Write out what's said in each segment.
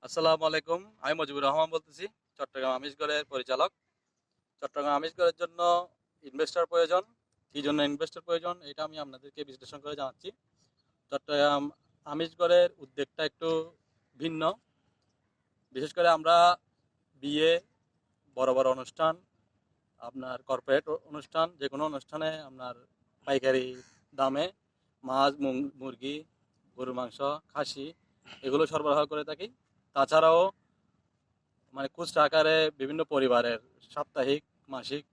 আসসালামু আলাইকুম। আমি মজিবুর রহমান বলতেছি, চট্টগ্রাম আমিষগড়ের পরিচালক। চট্টগ্রাম আমিষগড়ের জন্য ইনভেস্টর প্রয়োজন। কী জন্য ইনভেস্টর প্রয়োজন এটা আমি আপনাদেরকে বিশ্লেষণ করে জানাচ্ছি। চট্টগ্রাম আমিষগড়ের উদ্যোগটা একটু ভিন্ন। বিশেষ করে আমরা বিয়ে, বড় বড় অনুষ্ঠান, আপনার কর্পোরেট অনুষ্ঠান, যে কোনো অনুষ্ঠানে আপনার পাইকারি দামে মাছ, মুরগি, গরুর মাংস, খাসি এগুলো সরবরাহ করে থাকি। তাছাড়াও খুচরা আকারে বিভিন্ন পরিবারের সাপ্তাহিক, মাসিক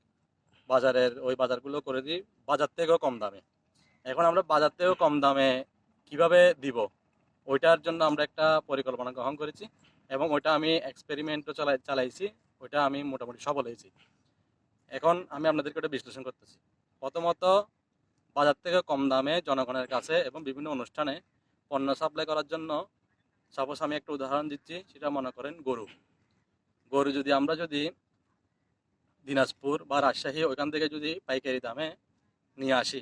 বাজারের ওই বাজারগুলো করে দিই বাজার থেকেও কম দামে। এখন আমরা বাজার থেকেও কম দামে কিভাবে দিব, ওইটার জন্য আমরা একটা পরিকল্পনা গ্রহণ করেছি এবং ওইটা আমি এক্সপেরিমেন্টও চালাইছি। ওইটা আমি মোটামুটি সফল হয়েছি। এখন আমি আপনাদেরকে ওটা বিশ্লেষণ করতেছি। প্রথমত, বাজার থেকে কম দামে জনগণের কাছে এবং বিভিন্ন অনুষ্ঠানে পণ্য সাপ্লাই করার জন্য, সাপোজ আমি একটা উদাহরণ দিচ্ছি, সেটা মনে করেন গরু। গরু যদি দিনাজপুর বা রাজশাহী ওইখান থেকে যদি পাইকারি দামে নিয়ে আসি,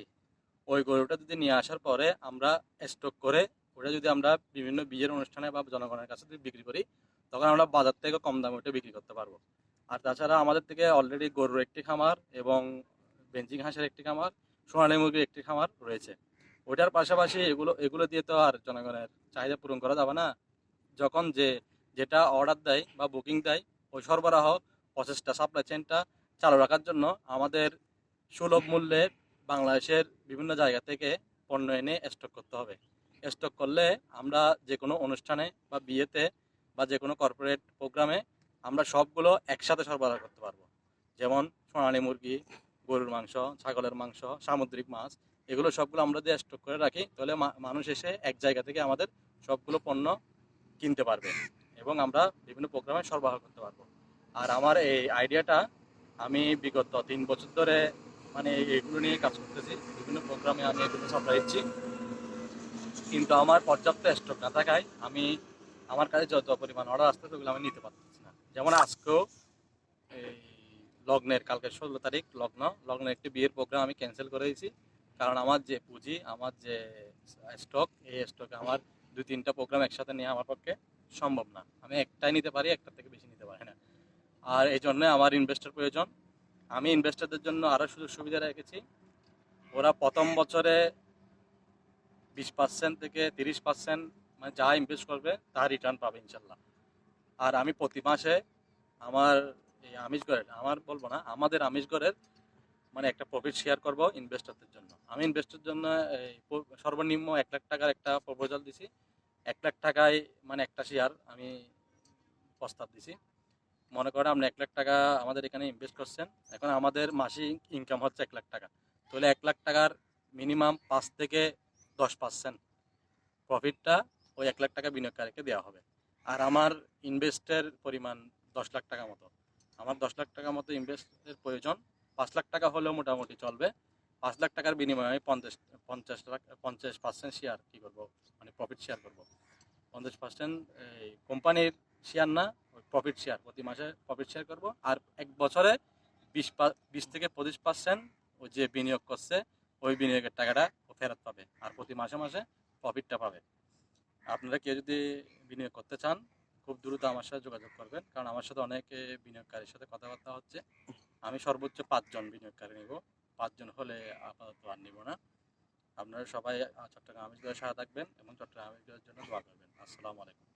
ওই গরুটা যদি নিয়ে আসার পরে আমরা স্টক করে ওটা যদি আমরা বিভিন্ন বিয়ের অনুষ্ঠানে বা জনগণের কাছে যদি বিক্রি করি, তখন আমরা বাজার থেকে কম দামে ওটা বিক্রি করতে পারবো। আর তাছাড়া আমাদের থেকে অলরেডি গরুর একটি খামার এবং বেঞ্জিং হাঁসের একটি খামার, সোনালী মুরগির একটি খামার রয়েছে। ওইটার পাশাপাশি এগুলো এগুলো দিয়ে তো আর জনগণের চাহিদা পূরণ করা যাবে না। যখন যেটা অর্ডার দেয় বা বুকিং দেয়, ওই সরবরাহ প্রসেসটা, সাপ্লাই চেইনটা চালু রাখার জন্য আমাদের সুলভ মূল্যে বাংলাদেশের বিভিন্ন জায়গা থেকে পণ্য এনে স্টক করতে হবে। স্টক করলে আমরা যে কোনো অনুষ্ঠানে বা বিয়েতে বা যে কোনো কর্পোরেট প্রোগ্রামে আমরা সবগুলো একসাথে সরবরাহ করতে পারবো। যেমন সোনালী মুরগি, গরুর মাংস, ছাগলের মাংস, সামুদ্রিক মাছ, এগুলো সবগুলো আমরা দিয়ে স্টক করে রাখি, তাহলে মানুষ এসে এক জায়গা থেকে আমাদের সবগুলো পণ্য কিনতে পারবে এবং আমরা বিভিন্ন প্রোগ্রামে সরবরাহ করতে পারবো। আর আমার এই আইডিয়াটা আমি বিগত 3 বছর ধরে এগুলো নিয়ে কাজ করতেছি। বিভিন্ন প্রোগ্রামে আমি এগুলো সাপ্লাই দিচ্ছি, কিন্তু আমার পর্যাপ্ত স্টক না থাকায় আমার কাছে যত পরিমাণ অর্ডার আসতেছে ওগুলো আমি নিতে পারতেছি না। যেমন আজকেও এই লগ্নের, কালকে 16 তারিখ লগ্নের একটি বিয়ের প্রোগ্রাম আমি ক্যান্সেল করে দিয়েছি। কারণ আমার যে পুঁজি, আমার যে স্টক, এই স্টকে আমার 2-3টা প্রোগ্রাম একসাথে নেওয়া আমার পক্ষে সম্ভব না। আমি একটাই নিতে পারি, একটার থেকে বেশি নিতে পারি না। আর এই জন্য আমার ইনভেস্টর প্রয়োজন। আমি ইনভেস্টরদের জন্য আরও সুযোগ সুবিধা রেখেছি। ওরা প্রথম বছরে 20% থেকে 30% যা ইনভেস্ট করবে তার রিটার্ন পাবে ইনশাল্লাহ। আর আমি প্রতি মাসে আমার এই আমিষগড়ের, আমার বলবো না, আমাদের আমিষগড়ের একটা প্রফিট শেয়ার করব ইনভেস্টরদের জন্য। আমি ইনভেস্টরের জন্য সর্বনিম্ন 1 লাখ টাকার একটা প্রপোজাল দিছি। 1 লাখ টাকায় একটা শেয়ার আমি প্রস্তাব দিছি। মনে করেন আপনি 1 লাখ টাকা আমাদের এখানে ইনভেস্ট করছেন, এখন আমাদের মাসিক ইনকাম হচ্ছে 1 লাখ টাকা, তাহলে 1 লাখ টাকার মিনিমাম 5 থেকে 10% প্রফিটটা ওই 1 লাখ টাকা বিনিয়োগকারীকে দেওয়া হবে। আর আমার ইনভেস্টের পরিমাণ 10 লাখ টাকা মতো। আমার 10 লাখ টাকা মতো ইনভেস্টের প্রয়োজন। 5 লাখ টাকা হলেও মোটামুটি চলবে। 5 লাখ টাকার বিনিময়ে আমি 50% শেয়ার কী করবো, প্রফিট শেয়ার করবো। 50% এই কোম্পানির শেয়ার না, ওই প্রফিট শেয়ার, প্রতি মাসে প্রফিট শেয়ার করবো। আর 1 বছরে 20 থেকে 25% ওই যে বিনিয়োগ করছে ওই বিনিয়োগের টাকাটা ও ফেরত পাবে, আর প্রতি মাসে মাসে প্রফিটটা পাবে। আপনারা কেউ যদি বিনিয়োগ করতে চান, খুব দ্রুত আমার সাথে যোগাযোগ করবেন, কারণ আমার সাথে অনেকে বিনিয়োগকারীর সাথে কথাবার্তা হচ্ছে। আমি সর্বোচ্চ 5 জন বিনিয়োগকারী নেব। 5 জন হলে আপাতত আর নিব না। আপনারা সবাই চট্টগ্রাম আমিষগড়ের সাথে থাকবেন এবং চট্টগ্রাম আমিষগড়ের জন্য দোয়া করবেন। আসসালামু আলাইকুম।